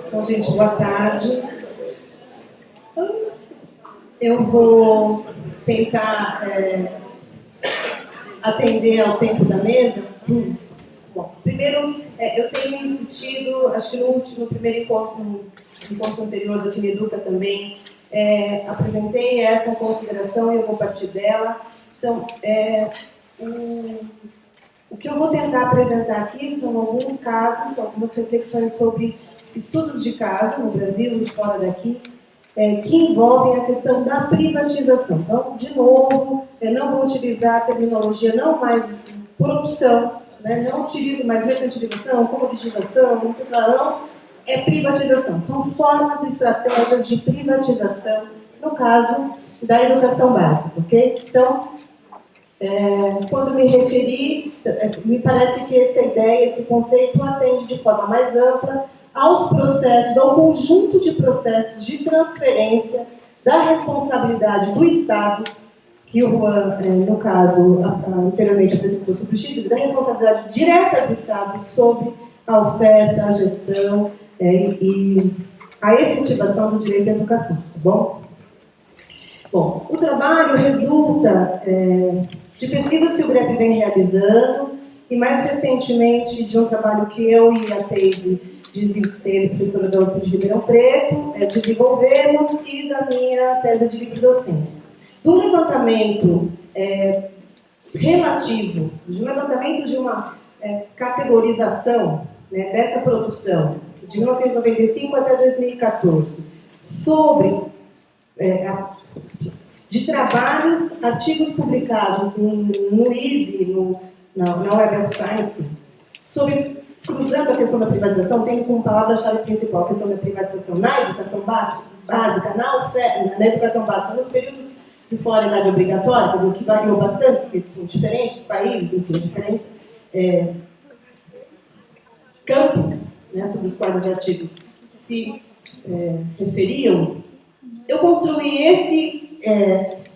Então, gente, boa tarde. Eu vou tentar atender ao tempo da mesa. Bom, primeiro, eu tenho insistido, acho que no primeiro encontro anterior do Time Educa também, apresentei essa consideração e eu vou partir dela. Então, o que eu vou tentar apresentar aqui são alguns casos, algumas reflexões sobre estudos de caso no Brasil e fora daqui, que envolvem a questão da privatização. Então, de novo, eu não vou utilizar a terminologia não mais por opção, né? Não utilizo mais mercantilização, comoditização, não, é privatização. São formas e estratégias de privatização, no caso da educação básica, ok? Então, quando me referi, me parece que essa ideia, esse conceito atende de forma mais ampla aos processos, ao conjunto de processos de transferência da responsabilidade do Estado, que o Juan, no caso, anteriormente apresentou sobre o Chile, da responsabilidade direta do Estado sobre a oferta, a gestão e a efetivação do direito à educação, tá bom? Bom, o trabalho resulta de pesquisas que o GREP vem realizando e, mais recentemente, de um trabalho que eu e a Teise, professora da USP de Ribeirão Preto, desenvolvemos, e da minha tese de livre-docência. Do levantamento relativo, de um levantamento de uma categorização, né, dessa produção, de 1995 até 2014, sobre de trabalhos, artigos publicados no ISE, na Web of Science, sobre, cruzando a questão da privatização, tendo como palavra-chave principal a questão da privatização na educação básica, na educação básica, nos períodos de escolaridade obrigatória, quer dizer, que variou bastante, porque são diferentes países, enfim, diferentes campos, né, sobre os quais os artigos se referiam. Eu construí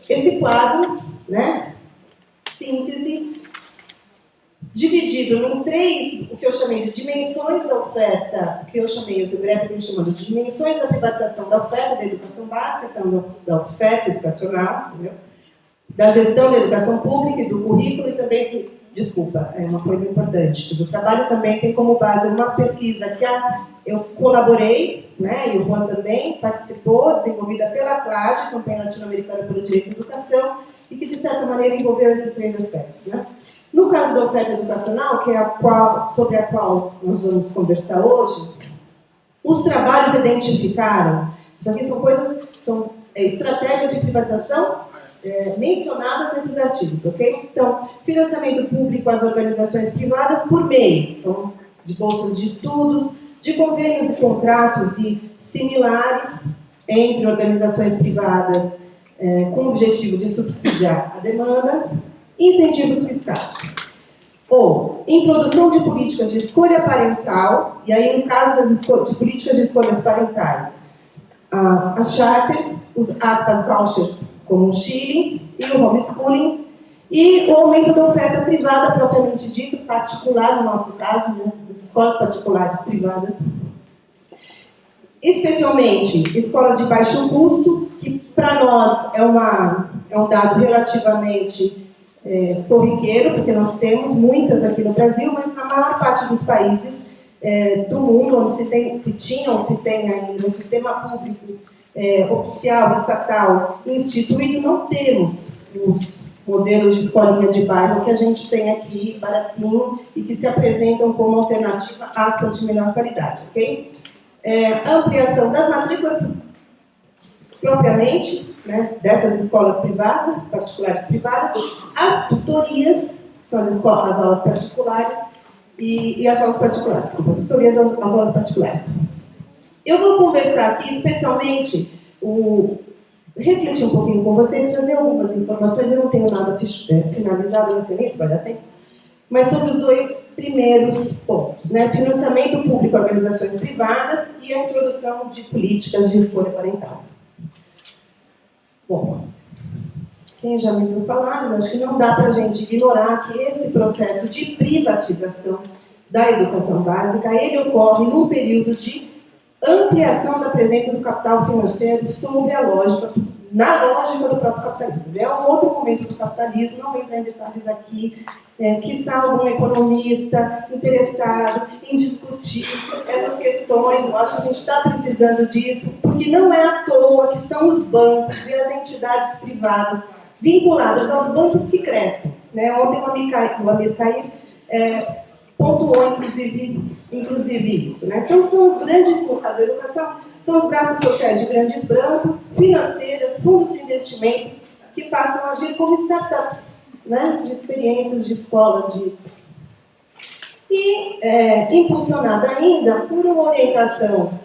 esse quadro, né, síntese, dividido em 3, o que eu chamei de dimensões da oferta, o que o GREP vem chamando de dimensões da privatização da oferta da educação básica, então da oferta educacional, entendeu? Da gestão da educação pública e do currículo, e também, desculpa, é uma coisa importante, o trabalho também tem como base uma pesquisa que eu colaborei, né, e o Juan também participou, desenvolvida pela CLAD, Campanha Latino-Americana pelo Direito à Educação, e que, de certa maneira, envolveu esses 3 aspectos, né? No caso da oferta educacional, que é sobre a qual nós vamos conversar hoje, os trabalhos identificaram, isso aqui são estratégias de privatização mencionadas nesses artigos, ok? Então, financiamento público às organizações privadas por meio, então, de bolsas de estudos, de convênios e contratos e similares entre organizações privadas com o objetivo de subsidiar a demanda, incentivos fiscais, ou introdução de políticas de escolha parental, e aí no caso de políticas de escolhas parentais, as charters, os vouchers, como o Chile, e o homeschooling, e o aumento da oferta privada, propriamente dito, particular, no nosso caso, né, das escolas particulares privadas, especialmente escolas de baixo custo, que para nós é um dado relativamente corriqueiro, porque nós temos muitas aqui no Brasil, mas na maior parte dos países do mundo, onde se tem ainda um sistema público oficial, estatal, instituído, não temos os modelos de escolinha de bairro que a gente tem aqui, baratinho, e que se apresentam como alternativa, aspas, de melhor qualidade, ok? A ampliação das matrículas propriamente, né, dessas escolas privadas, particulares privadas, as tutorias, são as aulas particulares, e as aulas particulares, desculpa, as tutorias, as aulas particulares. Eu vou conversar aqui, especialmente, refletir um pouquinho com vocês, trazer algumas informações, eu não tenho nada finalizado, não sei nem se vai dar tempo, mas sobre os 2 primeiros pontos, né, financiamento público a organizações privadas e a introdução de políticas de escolha parental. Bom, quem já me viu falar, mas acho que não dá para a gente ignorar que esse processo de privatização da educação básica, ele ocorre num período de ampliação da presença do capital financeiro sobre a lógica, na lógica do próprio capitalismo. É um outro momento do capitalismo, não vou entrar em detalhes aqui, quiçá algum economista interessado em discutir essas questões. Eu acho que a gente está precisando disso, porque não é à toa que são os bancos e as entidades privadas vinculadas aos bancos que crescem. Ontem o Amir Cair pontuou, inclusive isso. Então, são os grandes, no caso da educação, são os braços sociais de grandes bancos, financeiras, fundos de investimento, que passam a agir como startups, de experiências, de escolas, e impulsionada ainda por uma orientação,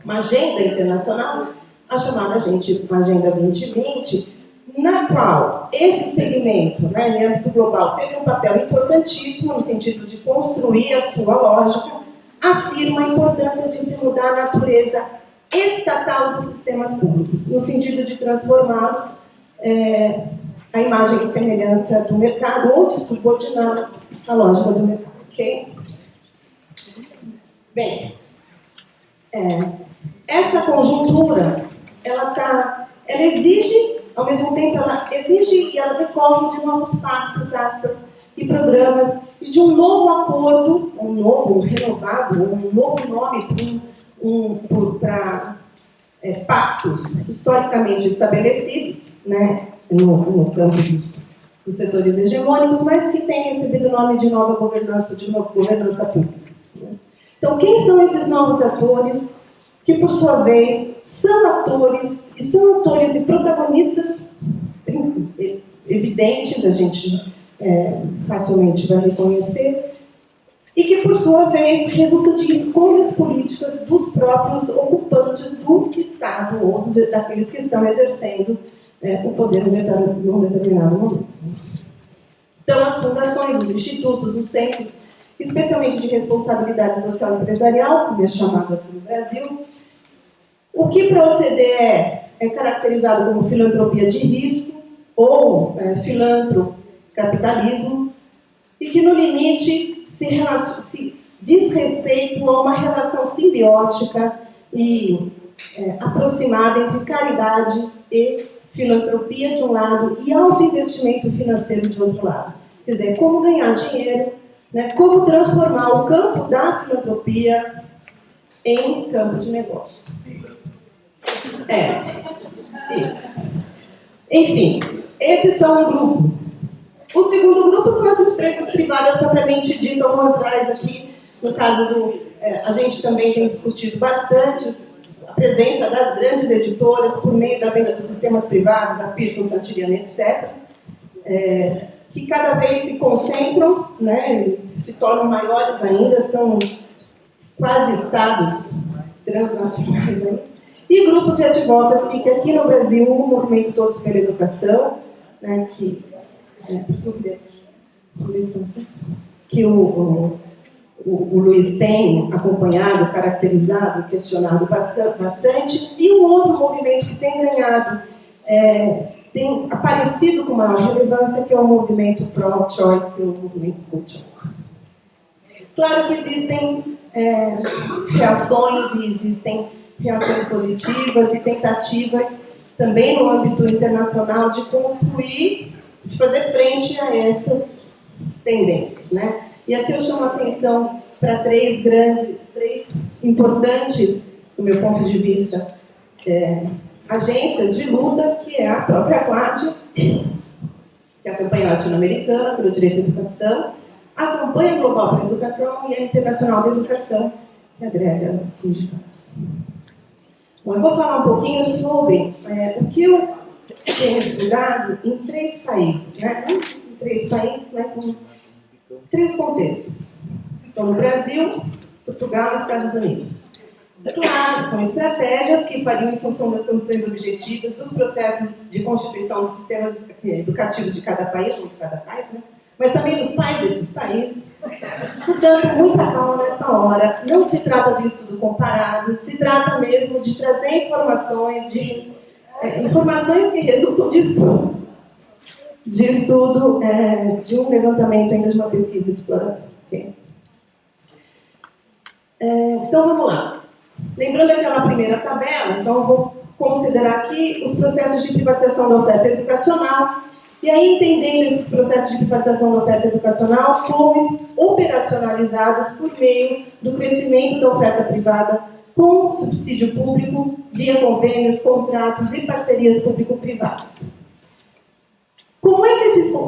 uma agenda internacional, a chamada Agenda 2020, na qual esse segmento, em âmbito global, teve um papel importantíssimo no sentido de construir a sua lógica, afirma a importância de se mudar a natureza estatal dos sistemas públicos, no sentido de transformá-los à imagem e semelhança do mercado ou de subordiná-los à lógica do mercado. Ok? Bem, essa conjuntura, ela exige, ao mesmo tempo, ela exige e ela decorre de novos pactos, aspas, e programas, e de um novo acordo, um renovado, um novo nome para pactos historicamente estabelecidos, no campo dos setores hegemônicos, mas que têm recebido o nome de nova governança pública. Então, quem são esses novos atores que, por sua vez, são atores e protagonistas evidentes, a gente facilmente vai reconhecer, e que, por sua vez, resultam de escolhas políticas dos próprios ocupantes do Estado ou daqueles que estão exercendo o poder num determinado momento. Então, as fundações, os institutos, os centros, especialmente de responsabilidade social empresarial, como é chamado aqui no Brasil, o que para a OCDE é caracterizado como filantropia de risco ou filantro-capitalismo, e que, no limite, se diz respeito a uma relação simbiótica e aproximada entre caridade e filantropia de um lado e autoinvestimento financeiro de outro lado. Quer dizer, como ganhar dinheiro, como transformar o campo da filantropia em campo de negócio. Isso. Enfim, esses são um grupo. O segundo grupo são as empresas privadas propriamente ditas, como atrás aqui, no caso a gente também tem discutido bastante a presença das grandes editoras por meio da venda dos sistemas privados, a Pearson, Santillana, etc., que cada vez se concentram, se tornam maiores ainda, são quase estados transnacionais, e grupos de advocacy, que aqui no Brasil, o Movimento Todos pela Educação, que o Luiz tem acompanhado, caracterizado, questionado bastante, e um outro movimento que tem ganhado, tem aparecido com maior relevância, que é o movimento pro-choice, o movimento school choice. Claro que existem reações, e existem reações positivas e tentativas também no âmbito internacional de construir, de fazer frente a essas tendências, E aqui eu chamo a atenção para três importantes, do meu ponto de vista, agências de luta, que é a própria CLAD, que é a Campanha Latino-Americana pelo Direito à Educação, a Campanha Global pela Educação e a Internacional da Educação, que agrega os sindicatos. Bom, eu vou falar um pouquinho sobre o que eu tenho estudado em 3 países, Não em 3 países, mas em 3 contextos. Então, no Brasil, Portugal e Estados Unidos. Claro, são estratégias que variam em função das condições objetivas, dos processos de constituição dos sistemas educativos de cada país, mas também dos pais desses países. Portanto, muita calma nessa hora. Não se trata de estudo comparado, se trata mesmo de trazer informações que resultam de estudo, de um levantamento ainda de uma pesquisa exploratória. Okay? Então, vamos lá. Lembrando aquela primeira tabela, então eu vou considerar aqui os processos de privatização da oferta educacional, e aí entendendo esses processos de privatização da oferta educacional como operacionalizados por meio do crescimento da oferta privada com subsídio público, via convênios, contratos e parcerias público-privadas.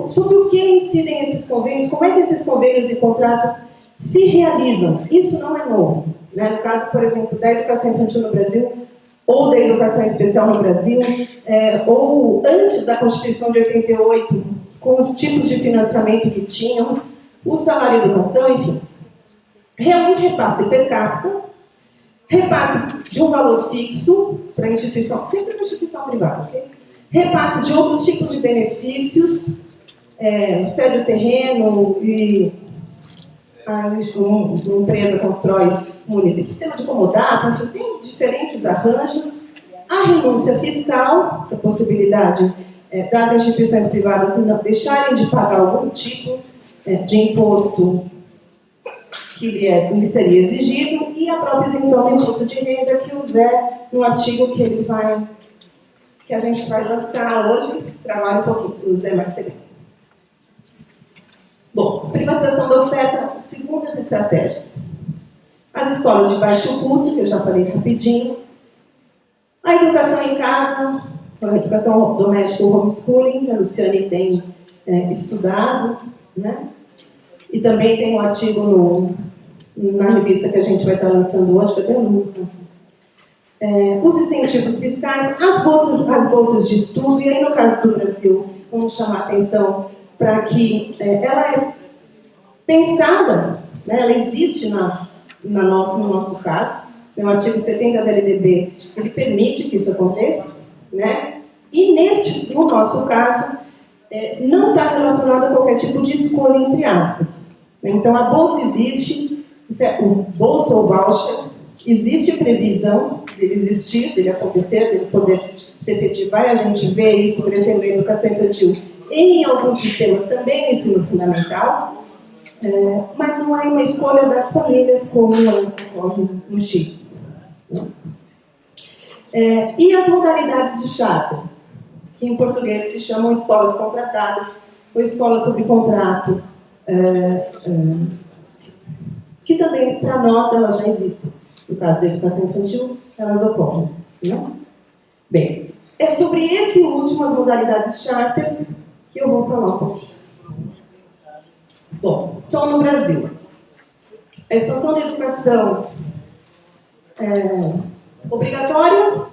Sobre o que incidem esses convênios? Como é que esses convênios e contratos se realizam? Isso não é novo. Né? No caso, por exemplo, da educação infantil no Brasil, ou da educação especial no Brasil, ou antes da Constituição de 88, com os tipos de financiamento que tínhamos, o salário educação, enfim. Um repasse per capita, repasse de um valor fixo para a instituição, sempre para a instituição privada, ok? Repasse de outros tipos de benefícios, cede o terreno e uma empresa constrói um município, sistema de comodato, enfim, tem diferentes arranjos. A renúncia fiscal, a possibilidade das instituições privadas não deixarem de pagar algum tipo de imposto que lhe seria exigido, e a própria isenção do imposto de renda, que o Zé, no artigo que a gente vai lançar hoje, trabalha um pouquinho, o Zé Marcelino. Bom, privatização da oferta, segundas estratégias. As escolas de baixo custo, que eu já falei rapidinho. A educação em casa, a educação doméstica, o homeschooling, que a Luciane tem estudado, né? E também tem um artigo na revista que a gente vai estar lançando hoje, que eu tenho os incentivos fiscais, as bolsas de estudo, e aí no caso do Brasil, vamos chamar a atenção para que ela é pensada, né, ela existe no nosso caso, no artigo 70 da LDB, ele permite que isso aconteça, né, e no nosso caso, não está relacionado a qualquer tipo de escolha, entre aspas. Então, a bolsa existe, o bolsa ou voucher, existe previsão dele existir, dele acontecer, dele poder se efetivar, e a gente vê isso crescendo na educação infantil em alguns sistemas também no ensino fundamental, mas não é uma escolha das famílias como ocorre no Chile. E as modalidades de charter, que em português se chamam escolas contratadas ou escolas sob contrato, que também, para nós, elas já existem. No caso da educação infantil, elas ocorrem. Né? Bem, é sobre esse último, as modalidades charter, que eu vou falar um pouquinho. Bom, então no Brasil, a expansão da educação obrigatória,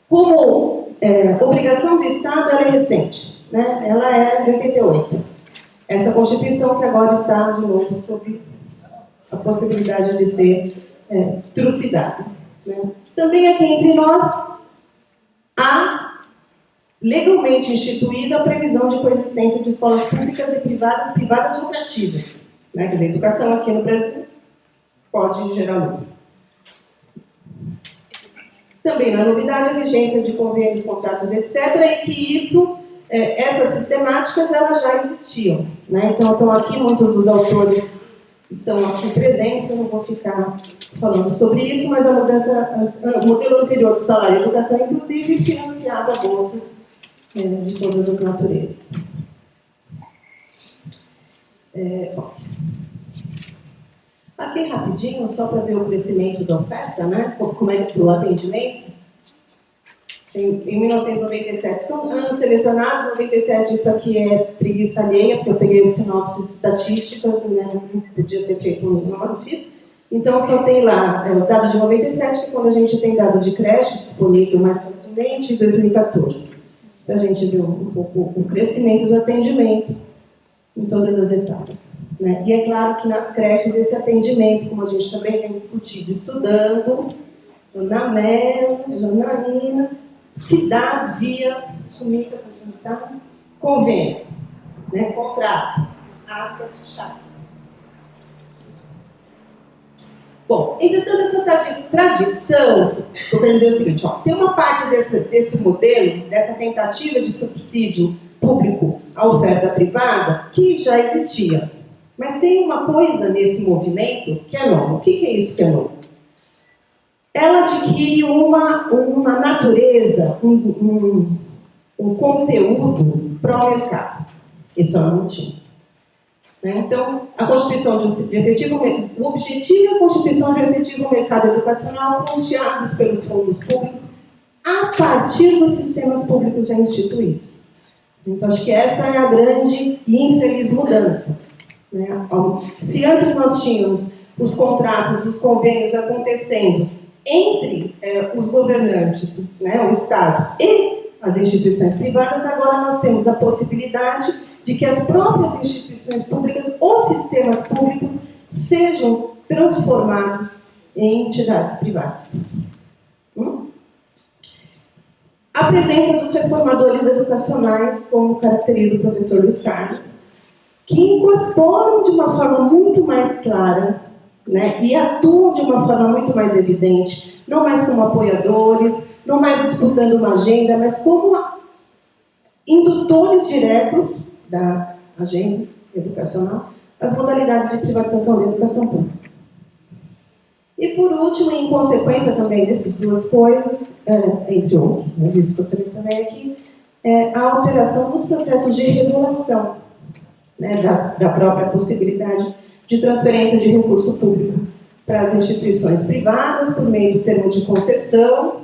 como obrigação do Estado, ela é recente, né? Ela é de 88. Essa Constituição que agora está, de novo, sob a possibilidade de ser trucidada. Né? Também aqui entre nós, há legalmente instituída a previsão de coexistência de escolas públicas e privadas lucrativas. Né? Quer dizer, a educação aqui no Brasil pode gerar lucro. Também na novidade a vigência de convênios, contratos, etc., e que essas sistemáticas elas já existiam. Né? Então, estão aqui, muitos dos autores estão aqui presentes, eu não vou ficar falando sobre isso, mas o modelo anterior do salário e educação, inclusive, financiava bolsas de todas as naturezas. Aqui rapidinho, só para ver o crescimento da oferta, né? Como é que o atendimento. Em 1997, são anos selecionados, 97 isso aqui é preguiça alheia, porque eu peguei os sinopses estatísticas, né? Não podia ter feito não fiz. Então só tem lá o dado de 97, que é quando a gente tem dado de creche disponível mais facilmente, em 2014. Para a gente ver um pouco o crescimento do atendimento em todas as etapas. Né? E é claro que nas creches esse atendimento, como a gente também tem discutido, estudando, na Mel, Janaína, se dá via Sumica, convênio, né? Contrato, aspas, fechado. Bom, entretanto, essa tradição, estou querendo dizer o seguinte, tem uma parte desse modelo, dessa tentativa de subsídio público à oferta privada, que já existia. Mas tem uma coisa nesse movimento que é novo. O que é isso que é novo? ela adquire uma natureza, um conteúdo para o mercado. Isso ela não tinha. Então, a constituição de um efetivo, o objetivo é a constituição de um efetivo mercado educacional custeados pelos fundos públicos a partir dos sistemas públicos já instituídos. Então, acho que essa é a grande e infeliz mudança. Se antes nós tínhamos os contratos, os convênios acontecendo entre os governantes, o Estado e as instituições privadas, agora nós temos a possibilidade de que as próprias instituições públicas, os sistemas públicos, sejam transformados em entidades privadas. A presença dos reformadores educacionais, como caracteriza o professor Luiz Carlos, que incorporam de uma forma muito mais clara, e atuam de uma forma muito mais evidente, não mais como apoiadores, não mais disputando uma agenda, mas como indutores diretos da agenda educacional, as modalidades de privatização da educação pública. E, por último, em consequência também dessas duas coisas, entre outros, isso que eu selecionei aqui, a alteração dos processos de regulação, da própria possibilidade de transferência de recurso público para as instituições privadas, por meio do termo de concessão,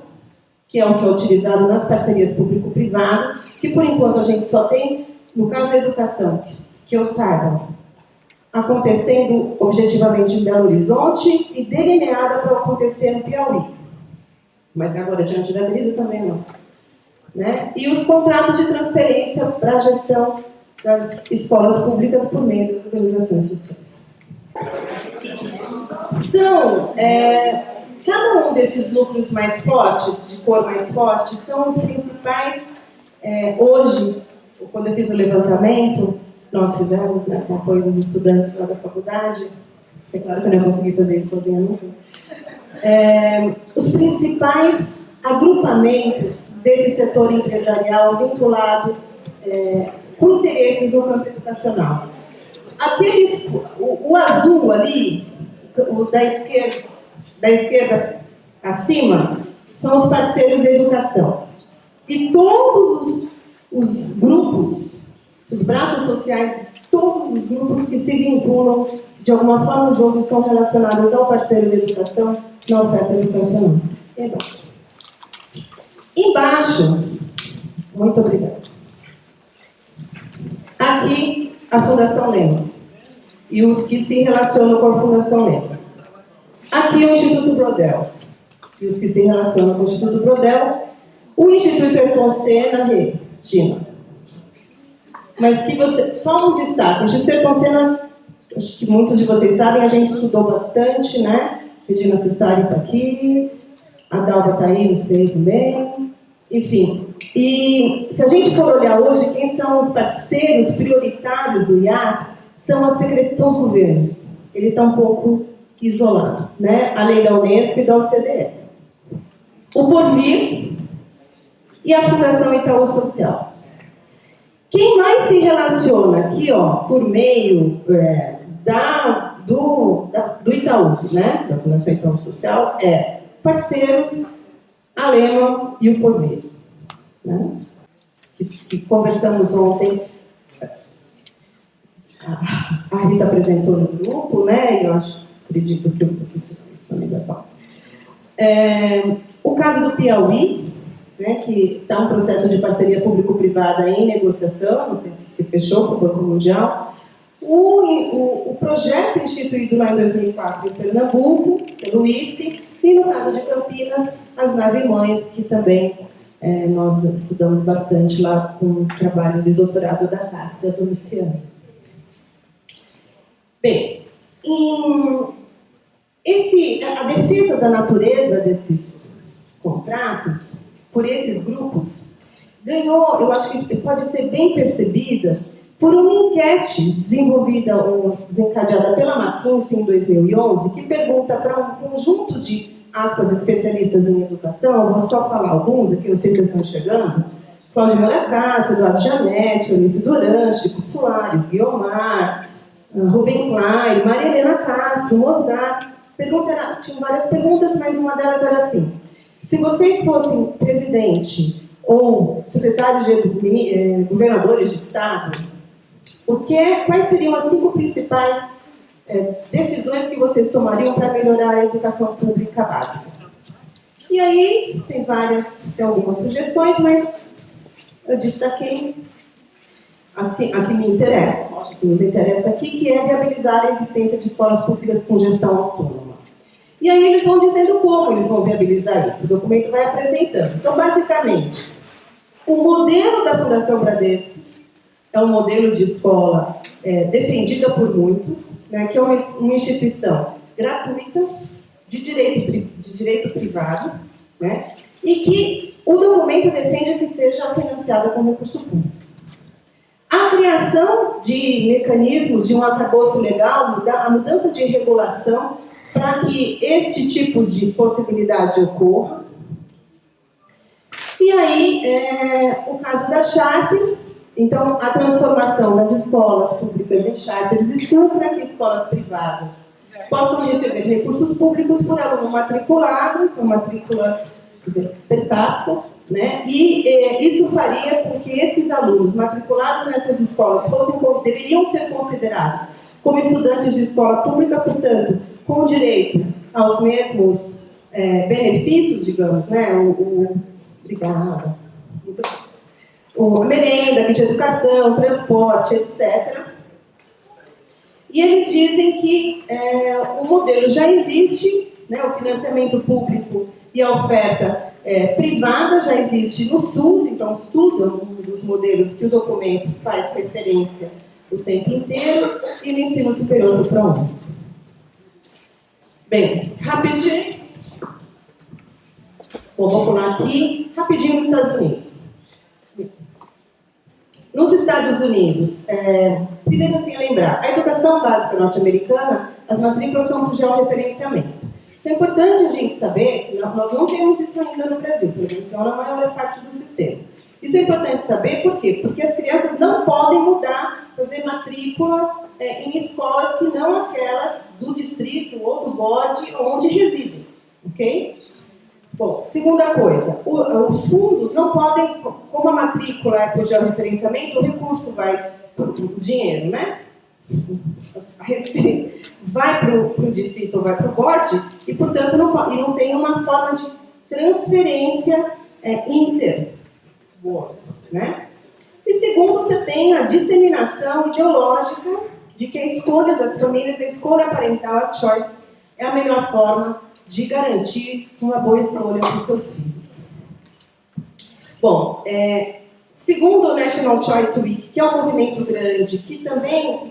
que é o que é utilizado nas parcerias público-privado, que, por enquanto, a gente só tem, no caso da educação, que eu saiba, acontecendo objetivamente em Belo Horizonte e delineada para acontecer no Piauí. Mas agora, diante da crise, também é nossa. E os contratos de transferência para a gestão das escolas públicas por meio das organizações sociais. São, cada um desses núcleos mais fortes, de cor mais forte, são os principais, hoje, quando eu fiz o levantamento, nós fizemos, com o apoio dos estudantes lá da faculdade, é claro que eu não consegui fazer isso sozinha nunca, os principais agrupamentos desse setor empresarial vinculado com interesses no campo educacional. O azul ali, o da esquerda acima, são os parceiros da educação. E todos os grupos, os braços sociais, todos os grupos que se vinculam, de alguma forma, no jogo, estão relacionados ao parceiro da educação na oferta educacional. Embaixo, muito obrigada. Aqui, a Fundação Lema e os que se relacionam com a Fundação Lema. Aqui, o Instituto Brodel e os que se relacionam com o Instituto Brodel. O Instituto Ayrton Senna, Regina. Mas que só um destaque. O Instituto Ayrton Senna, acho que muitos de vocês sabem, a gente estudou bastante, Regina Cestari está aqui, a Dalva está aí, não sei também. Enfim, e se a gente for olhar hoje, quem são os parceiros prioritários do IAS são os governos. Ele está um pouco isolado, além da Unesco e da OCDE. O Porvir e a Fundação Itaú Social. Quem mais se relaciona aqui, por meio do Itaú, da Fundação Itaú Social, parceiros, a Lema e o Porvir, que conversamos ontem. A Rita apresentou no grupo, e eu acredito que isso também vai falar. O caso do Piauí, que está um processo de parceria público-privada em negociação, não sei se fechou com o Banco Mundial. O projeto instituído lá em 2004 em Pernambuco, pelo ICE, e no caso de Campinas, as Nave-Mães, que também nós estudamos bastante lá com o trabalho de doutorado da Cássia Domiciano. Bem, a defesa da natureza desses contratos, por esses grupos, ganhou, eu acho que pode ser bem percebida, por uma enquete desenvolvida ou desencadeada pela McKinsey em 2011, que pergunta para um conjunto de, aspas, especialistas em educação, eu vou só falar alguns aqui, não sei se vocês estão chegando, Cláudio Malacácio, Eduardo Janete, Eunice Duran, Chico Soares, Guiomar, Rubem Klein, Maria Helena Castro, Mozart, tinham várias perguntas, mas uma delas era assim: se vocês fossem presidente ou secretário de governadores de estado, quais seriam as 5 principais decisões que vocês tomariam para melhorar a educação pública básica? E aí, tem algumas sugestões, mas eu destaquei a que me interessa, que nos interessa aqui, que é viabilizar a existência de escolas públicas com gestão autônoma. E aí eles vão dizendo como eles vão viabilizar isso, o documento vai apresentando. Então, basicamente, o modelo da Fundação Bradesco é um modelo de escola defendida por muitos, né, que é uma instituição gratuita, de direito privado, né, e que o documento defende que seja financiada com recurso público. A criação de mecanismos de um arcabouço legal, a mudança de regulação para que este tipo de possibilidade ocorra. E aí, o caso das charters, então, a transformação das escolas públicas em charters school para que escolas privadas possam receber recursos públicos por aluno matriculado, com matrícula, quer dizer, per capita, né? E isso faria com que esses alunos matriculados nessas escolas deveriam ser considerados como estudantes de escola pública, portanto, com direito aos mesmos benefícios, digamos, né? Obrigada. A merenda, de educação, transporte, etc. E eles dizem que o modelo já existe, né? O financiamento público e a oferta privada já existe no SUS, então o SUS é um dos modelos que o documento faz referência o tempo inteiro, e no ensino superior do ProUni. Bem, rapidinho. Bom, vou pular aqui, rapidinho nos Estados Unidos. Nos Estados Unidos, primeiro assim, lembrar, a educação básica norte-americana, as matrículas são por georreferenciamento. Isso é importante a gente saber, que nós não temos isso ainda no Brasil, pelo menos não na maior parte dos sistemas. Isso é importante saber por quê? Porque as crianças não podem mudar, fazer matrícula em escolas que não aquelas do distrito ou do BOD onde residem, ok? Bom, segunda coisa, os fundos não podem, como a matrícula é por georreferenciamento, o recurso vai para o dinheiro, né? A receita vai para o distrito ou vai para o BOD e, portanto, não tem uma forma de transferência inter-BOD, né? E segundo, você tem a disseminação ideológica de que a escolha das famílias, a escolha parental, a choice, é a melhor forma de garantir uma boa escolha para os seus filhos. Bom, segundo o National Choice Week, que é um movimento grande, que também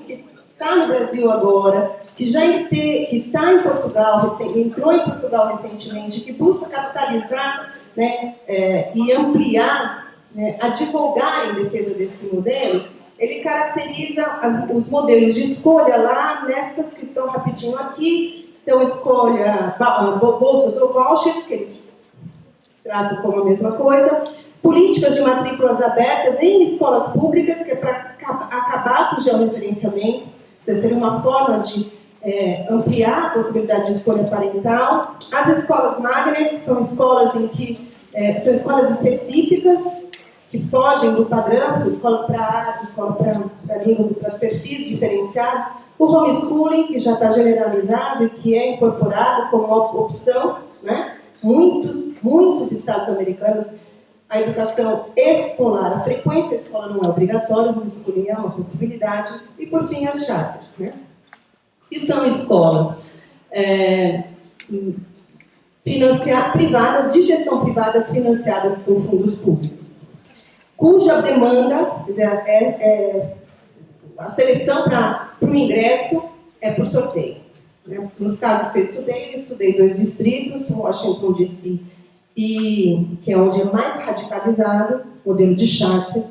está no Brasil agora, que está em Portugal, entrou em Portugal recentemente, que busca capitalizar, né, e ampliar, né, advogar em defesa desse modelo, ele caracteriza os modelos de escolha lá nessas que estão rapidinho aqui. Então, escolha bolsas ou vouchers, que eles tratam como a mesma coisa. Políticas de matrículas abertas em escolas públicas, que é para acabar com o georreferenciamento. Seria uma forma de ampliar a possibilidade de escolha parental. As escolas magnet, que são escolas são escolas específicas, que fogem do padrão, são escolas para arte, escola para línguas e para perfis diferenciados. O homeschooling, que já está generalizado e que é incorporado como uma opção, né? Muitos estados americanos, a educação escolar, a frequência escolar não é obrigatória, o homeschooling é uma possibilidade. E, por fim, as charters, né? Que são escolas privadas, de gestão privadas, financiadas por fundos públicos, cuja demanda, quer dizer, a seleção para o ingresso é por sorteio. Né? Nos casos que eu estudei 2 distritos, Washington, D.C., que é onde é mais radicalizado, modelo de charter,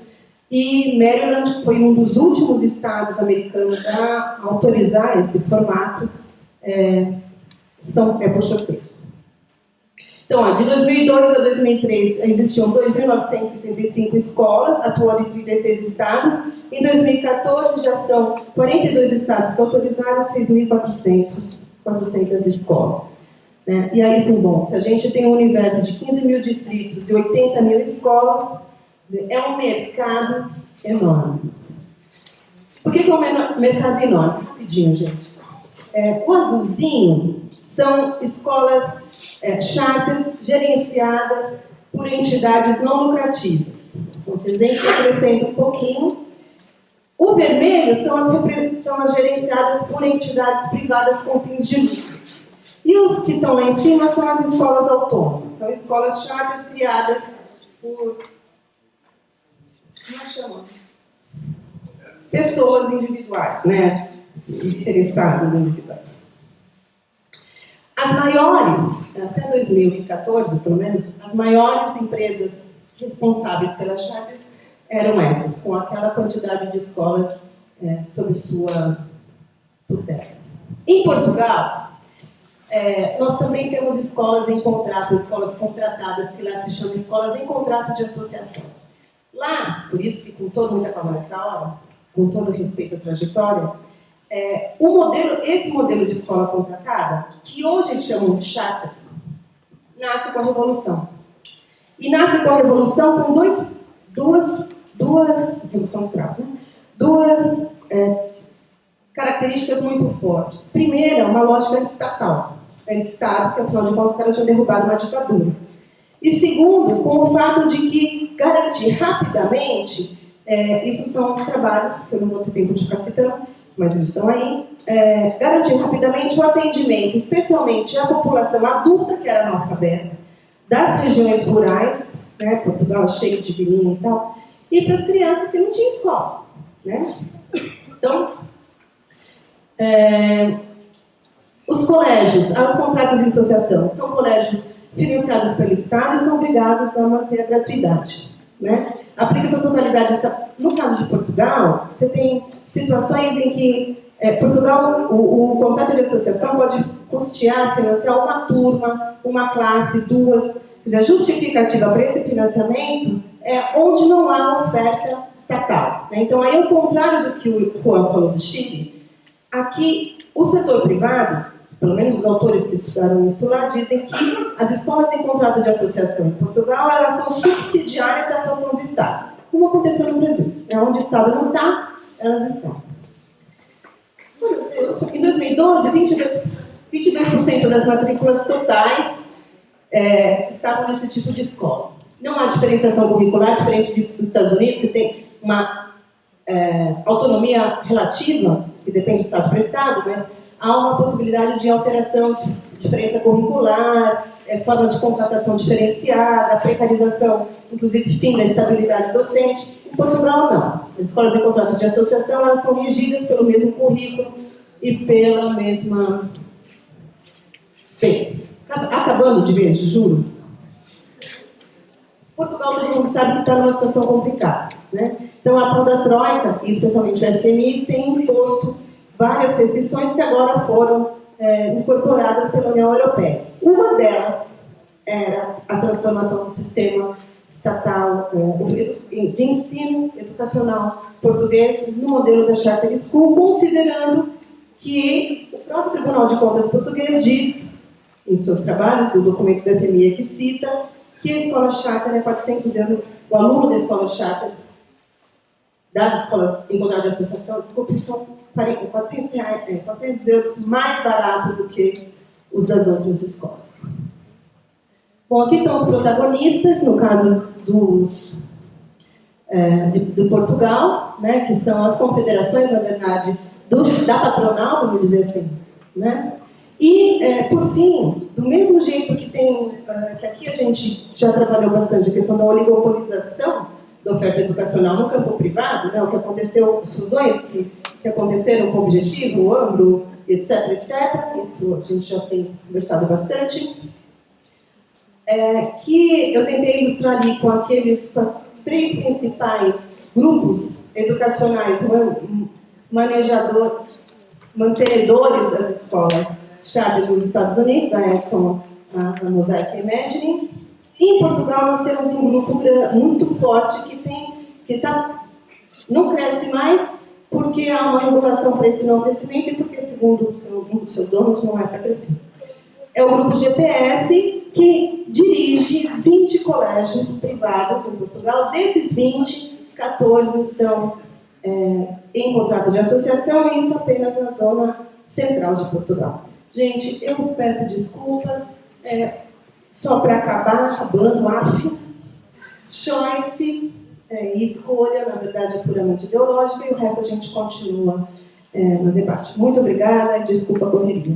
e Maryland, que foi um dos últimos estados americanos a autorizar esse formato, por sorteio. Então, de 2002 a 2003, existiam 2.965 escolas, atuando em 36 estados. Em 2014, já são 42 estados que autorizaram, 6.400 400 escolas. Né? E aí, sim, bom, se a gente tem um universo de 15 mil distritos e 80 mil escolas, é um mercado enorme. Por que é um mercado enorme? Rapidinho, gente. O azulzinho são escolas charter gerenciadas por entidades não lucrativas. Então, vocês veem que acrescenta um pouquinho. O vermelho são as gerenciadas por entidades privadas com fins de lucro. E os que estão lá em cima são as escolas autônomas. São escolas charter criadas por... Como chamam? Pessoas individuais, né? Interessados individuais. As maiores, até 2014, pelo menos, as maiores empresas responsáveis pelas charters eram essas, com aquela quantidade de escolas sob sua tutela. Em Portugal, nós também temos escolas em contrato, escolas contratadas, que lá se chamam escolas em contrato de associação. Lá, por isso que com toda muita calma nessa hora, com todo respeito à trajetória, esse modelo de escola contratada, que hoje eles chamam de charter, nasce com a Revolução. E nasce com a Revolução com Revolução dos Cravos, né? Duas características muito fortes. Primeira, uma lógica estatal. Estado, que afinal de contas os caras tinham derrubado uma ditadura. E segundo, com o fato de que garantir rapidamente, isso são os trabalhos, que eu não vou ter tempo de ficar citando, mas eles estão aí, garantir rapidamente o atendimento, especialmente à população adulta, que era analfabeta, das regiões rurais, né, Portugal cheio de vilinha e tal, e para as crianças que não tinham escola. Né? Então, os colégios, os contratos de associação, são colégios financiados pelo Estado e são obrigados a manter a gratuidade. Né? Aplica-se a totalidade. No caso de Portugal, você tem situações em que Portugal, o contrato de associação pode custear, financiar uma turma, uma classe, duas. Quer dizer, a justificativa para esse financiamento é onde não há oferta estatal. Né? Então, aí, ao contrário do que o Juan falou do Chile, aqui o setor privado, pelo menos os autores que estudaram isso lá, dizem que as escolas em contrato de associação em Portugal, elas são subsidiárias à atuação do Estado, como aconteceu no Brasil. Onde o Estado não está, elas estão. Em 2012, 22% das matrículas totais estavam nesse tipo de escola. Não há diferenciação curricular, diferente dos Estados Unidos, que tem uma autonomia relativa, que depende de Estado para Estado, mas há uma possibilidade de alteração, de diferença curricular, formas de contratação diferenciada, precarização, inclusive fim da estabilidade docente. Em Portugal, não. As escolas em contrato de associação, elas são regidas pelo mesmo currículo e pela mesma... Bem, acabando de vez, juro. Portugal, todo mundo sabe que está numa situação complicada. Né? Então, a tal da Troika, e especialmente o FMI, tem imposto várias restrições que agora foram incorporadas pela União Europeia. Uma delas era a transformação do sistema estatal de ensino educacional português no modelo da Charter School, considerando que o próprio Tribunal de Contas português diz, em seus trabalhos, o documento da FMI que cita, que a escola charter é 400 euros, o aluno da escola charter, das escolas em contrato de associação, desculpe, são 400 euros mais barato do que os das outras escolas. Bom, aqui estão os protagonistas, no caso do Portugal, né, que são as confederações, na verdade, da patronal, vamos dizer assim. Né? E, por fim, do mesmo jeito que que aqui a gente já trabalhou bastante a questão da oligopolização da oferta educacional no campo privado, né, o que aconteceu, as fusões que aconteceram com o Objetivo, o Ambro, etc., isso a gente já tem conversado bastante, que eu tentei ilustrar ali com com as 3 principais grupos educacionais, mantenedores das escolas charter nos Estados Unidos, a Edson, a Mosaic e a Imagining. E em Portugal nós temos um grupo muito forte não cresce mais porque há uma regulação para esse não crescimento e porque esse segundo um dos seus donos, não é para crescer. É o Grupo GPS, que dirige 20 colégios privados em Portugal. Desses 20, 14 são em contrato de associação, e isso apenas na zona central de Portugal. Gente, eu peço desculpas, só para acabar, acabando, choice e escolha, na verdade, é puramente ideológica, e o resto a gente continua no debate. Muito obrigada e desculpa a correria.